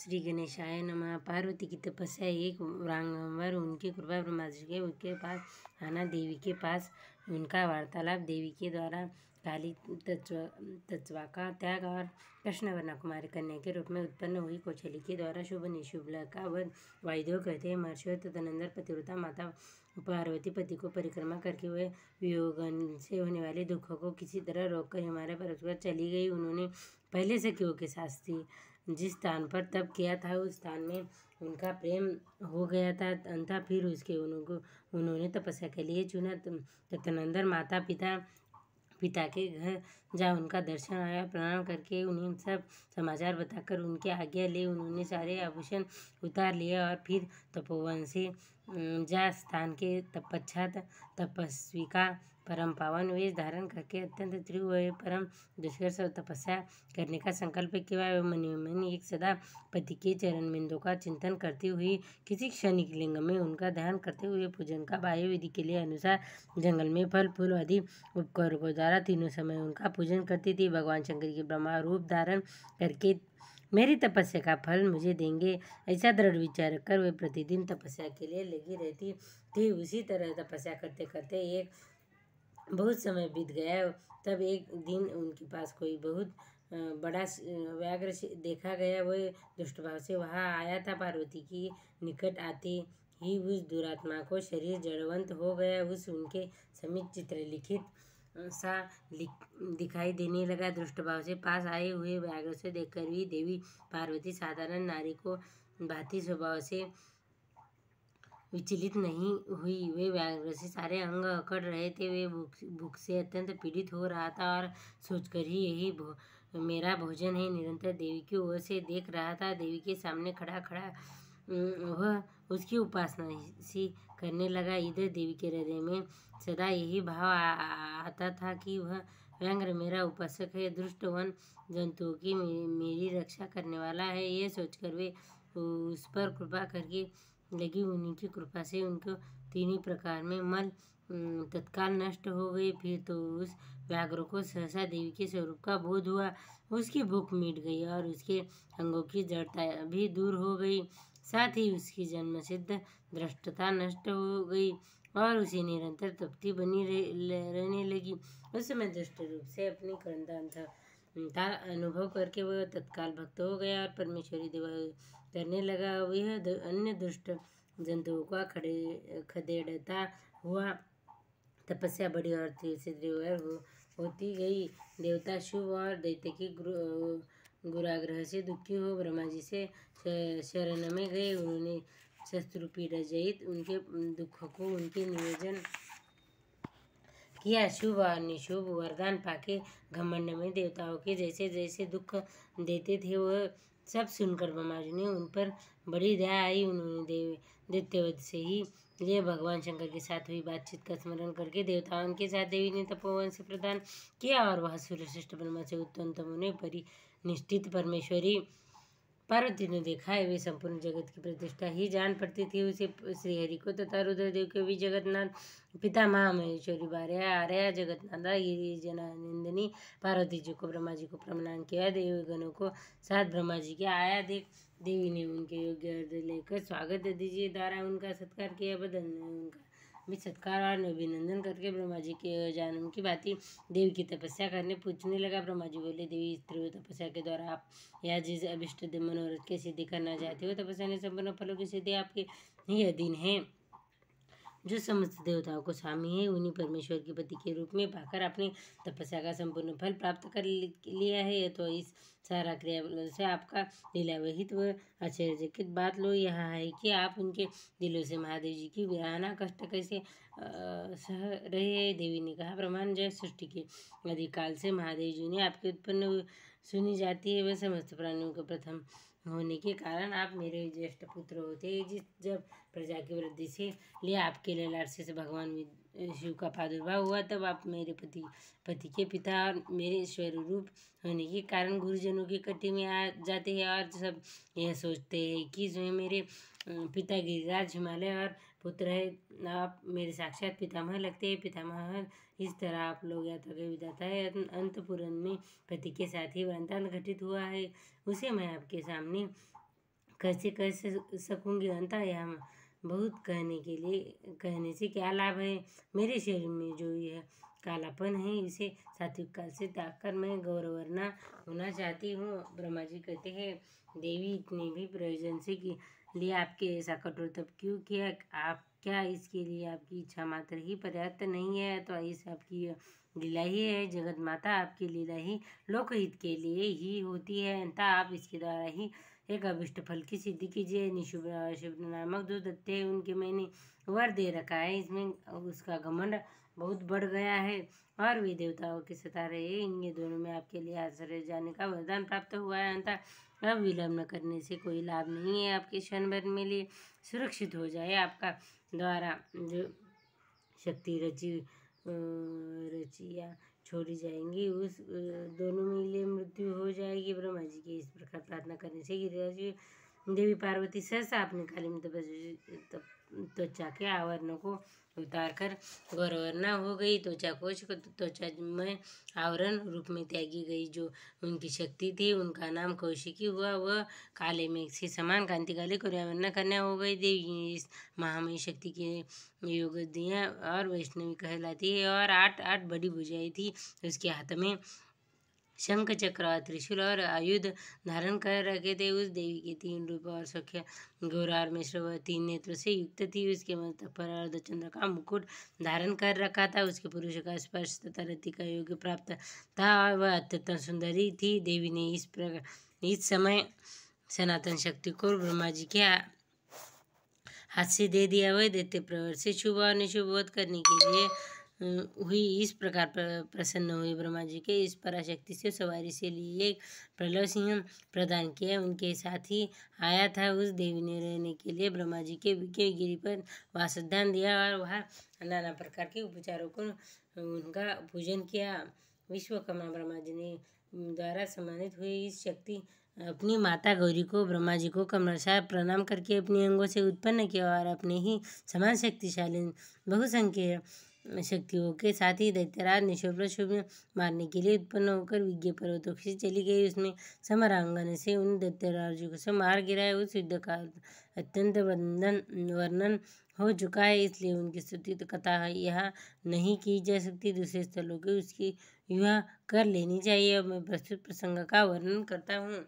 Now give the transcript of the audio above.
श्री गणेशाय नमः। पार्वती की तपस्या। एक बारंबार उनकी कृपा ब्रह्मा जी के उनके पास आना, देवी के पास उनका वार्तालाप, देवी के द्वारा काली तत्वा का त्याग और कृष्णवर्णा कुमारी कन्या के रूप में उत्पन्न हुई कौशली के द्वारा शुभ निशुभ का वध। वायुदेव कहते हैं, महर्षियों तदनंतर पतिव्रता माता पार्वती पति को परिक्रमा करके हुए वियोगन से होने वाले दुखों को किसी तरह रोककर हिमालय पर्वत पर चली गई। उन्होंने पहले सखियों के साथ थी जिस स्थान पर तप किया था, उस स्थान में उनका प्रेम हो गया था, अंततः फिर उसके उन्होंने तपस्या के लिए चुना। तदनंतर माता पिता के घर जा उनका दर्शन आया। प्रणाम करके उन्हें सब समाचार बताकर उनकी आज्ञा ले उन्होंने सारे आभूषण उतार लिए और फिर तपोवन से जा स्थान के तपच्छात तपस्विका परम पावन वेश धारण करके अत्यंत तीव्र परम दुष्कर से तपस्या करने का संकल्प किया। मन एक सदा पति के चरण बिंदु का चिंतन करती हुई किसी क्षणिक लिंग में उनका ध्यान करते हुए पूजन का बाह्य विधि के लिए अनुसार जंगल में फल फूल आदि उपकरणों द्वारा तीनों समय उनका पूजन करती थी। भगवान शंकर की ब्रह्मा रूप धारण करके मेरी तपस्या का फल मुझे देंगे, ऐसा दृढ़ विचार कर वे प्रतिदिन तपस्या के लिए लगी रहती थी। उसी तरह तपस्या करते करते एक बहुत समय बीत गया। तब एक दिन उनके पास कोई बहुत बड़ा व्याघ्र देखा गया। वह दुष्ट भाव से वहाँ आया था। पार्वती की निकट आते ही उस दुरात्मा को शरीर जड़वंत हो गया। उस उनके समीप चित्र लिखित सा दिखाई देने लगा। दुष्ट भाव से पास आए हुए व्याघ्र से देखकर भी देवी पार्वती साधारण नारी को भांति स्वभाव से विचलित नहीं हुई। वे व्याघ्र से सारे अंग अकड़ रहे थे। वे भूख से अत्यंत पीड़ित हो रहा था और सोचकर ही यही मेरा भोजन है निरंतर देवी की ओर से देख रहा था। देवी के सामने खड़ा वह उसकी उपासना सी करने लगा। इधर देवी के हृदय में सदा यही भाव आता था कि वह व्याघ्र मेरा उपासक है, दुष्ट वन जंतुओं की मेरी रक्षा करने वाला है। ये सोचकर वे उस पर कृपा करके लगी। उन्हीं की कृपा से उनको तीनों प्रकार में मल तत्काल नष्ट हो गई। फिर तो उस व्याघ्र को सहसा देवी के स्वरूप का बोध हुआ। उसकी भूख मिट गई और उसके अंगों की जड़ता भी दूर हो गई। साथ ही उसकी जन्म सिद्ध दृष्टता नष्ट हो गई और उसे निरंतर तृप्ति बनी रहने लगी। उस समय दृष्ट रूप से अपनी कर्णता अनुभव करके वह तत्काल भक्त हो गया और परमेश्वरी देवा करने लगा। वह अन्य दुष्ट जंतुओं का खदेड़ता हुआ तपस्या बड़ी और तीव्र से तीव्र होती गई। देवता शुभ और दैत्य की गुराग्रह से दुखी हो ब्रह्मा जी से शरण में गए। उन्होंने शत्रु पीड़ा जयित उनके दुखों को उनके निवेदन किया। शुभ और निशुभ वरदान पाके घमंड में देवताओं के जैसे जैसे दुख देते थे वह सब सुनकर ब्रह्मा जी ने उन पर बड़ी दया आई। उन्होंने दैत्यवध से ही लिए भगवान शंकर के साथ हुई बातचीत का स्मरण करके देवताओं के साथ देवी ने तपोवन से प्रदान किया और वह सूर्यश्रेष्ठ ब्रह्मा से उत्तम उन्हें परिनिष्ठित परमेश्वरी पार्वती ने देखा है। वे संपूर्ण जगत की प्रतिष्ठा ही जान पड़ती थी। उसे श्रीहरि को तथा रुद्रदेव के भी जगन्नाथ पिता महेश्वरी भार्या आर्या जगन्नाथा गिरिजनंदिनी पार्वती जी को ब्रह्मा जी को प्रणाम किया। देवगणों को साथ ब्रह्मा जी के आया देख देवी ने उनके योग्य अर्घ्य लेकर स्वागत दीजिए द्वारा उनका सत्कार किया। उनका भी सत्कार और अभिनंदन करके ब्रह्मा जी के जन्म की बातें देवी की तपस्या करने पूछने लगा। ब्रह्मा जी बोले, देवी स्त्री तपस्या के द्वारा आप या जिस अभिष्ट मनोरथ की सिद्धि करना चाहते हो, तपस्या ने संपूर्ण फलों की सिद्धि आपके ही अधीन है। जो समस्त देवताओं को स्वामी है, उन्हीं परमेश्वर के पति के रूप में पाकर आपने तपस्या का संपूर्ण फल प्राप्त कर लिया है। तो इस सारा क्रिया से आपका लीला वहित व आश्चर्यचकित बात लो यह है कि आप उनके दिलों से महादेव जी की विरहना कष्ट कैसे सह रहे। देवी ने कहा, ब्रह्मांड जय सृष्टि के अधिकाल से महादेव जी ने आपके उत्पन्न सुनी जाती है। वह समस्त प्राणियों के प्रथम होने के कारण आप मेरे ज्येष्ठ पुत्र होते हैं। जब प्रजा की वृद्धि से लिए आपके ललाट से भगवान शिव का प्रादुर्भाव हुआ, तब आप मेरे पति के पिता और मेरे स्वरूप होने के कारण गुरुजनों की इकट्ठी में आ जाते हैं और सब यह सोचते हैं कि स्वयं मेरे पिता गिरिराज हिमालय और पुत्र है। आप मेरे साक्षात पितामह लगते हैं। पितामह इस तरह आप लोग यात्रा के विधाता है। अंतपुर में पति के साथ ही वृंतांत घटित हुआ है, उसे मैं आपके सामने कैसे कैसे सकूँगी अंतः यहाँ बहुत कहने से क्या लाभ है। मेरे शरीर में जो यह कालापन है इसे सात्विक काल से त्याग कर मैं गौरवर्ण होना चाहती हूँ। ब्रह्मा जी कहते हैं, देवी इतने भी प्रयोजन से कि लिए आपके ऐसा कठोर तप क्यों किया? आप क्या इसके लिए आपकी इच्छा मात्र ही पर्याप्त नहीं है? तो इस आपकी लीला ही है। जगत माता आपकी लीला ही लोकहित के लिए ही होती है, अतः आप इसके द्वारा ही एक अभिष्ट फल की सिद्धि कीजिए। निशुभ अशुभ नामक जो दत्ते हैं उनके मैंने वर दे रखा है, इसमें उसका घमंड बहुत बढ़ गया है और वे देवताओं के सता रहे हैं। इनके दोनों में आपके लिए आश्रय जाने का वरदान प्राप्त हुआ है, अतः अब विलम्ब न करने से कोई लाभ नहीं है। आपके क्षण भर में लिए सुरक्षित हो जाए। आपका द्वारा जो शक्ति रचिया छोड़ी जाएंगी, उस दोनों में लिए मृत्यु हो जाएगी। ब्रह्मा जी के इस प्रकार प्रार्थना करने से गिरिराज देवी पार्वती सहसा अपने काली त्वचा के आवरणों को उतार कर गौरवर्ण हो गई। त्वचा कोश त्वचा में आवरण रूप में त्यागी गई। जो उनकी शक्ति थी उनका नाम कौशिकी हुआ। वह काले मेघ से समान कांतिकाली को वर्ण कन्या हो गई। देवी इस महामयी शक्ति के योग दिया और वैष्णवी कहलाती है और 8 बड़ी भुजाएं थी। उसके हाथ में शंख चक्र और त्रिशूल और आयुध धारण कर रखे थे। उस देवी के 3 रूप और सख्य गौरार मिश्र व 3 नेत्रों से युक्त थी। उसके मस्तक पर अर्धचंद्र का मुकुट धारण कर रखा था। उसके पुरुष का स्पर्श तथा रति का योग प्राप्त था और वह अत्यंत सुंदरी थी। देवी ने इस समय सनातन शक्ति को ब्रह्मा जी के हाथ से दे दिया। वह दैत्य प्रवर से शुभ और निशुभ वध करने के लिए हुई। इस प्रकार प्रसन्न हुए ब्रह्मा जी के इस पराशक्ति से सवारी से लिए एक प्रलव सिंह प्रदान किया। उनके साथ ही आया था। उस देवी ने रहने के लिए ब्रह्मा जी के गिरी पर वासस्थान दिया और वहाँ नाना प्रकार के उपचारों को उनका पूजन किया। विश्वकर्मा ब्रह्मा जी ने द्वारा सम्मानित हुई इस शक्ति अपनी माता गौरी को ब्रह्मा जी को क्रमशः प्रणाम करके अपने अंगों से उत्पन्न किया और अपने ही समान शक्तिशाली बहुसंख्य शक्तियों के साथ ही दैत्यराज निशुभ मारने के लिए उत्पन्न होकर विज्ञ पर्वतों से चली गई। उसने समरांगन से उन दैत्यराजों को मार गिराया। उस युद्ध का अत्यंत वर्णन हो चुका है, इसलिए उनकी स्तुति कथा यहाँ नहीं की जा सकती। दूसरे स्थलों की उसकी युवा कर लेनी चाहिए। अब मैं प्रस्तुत प्रसंग का वर्णन करता हूँ।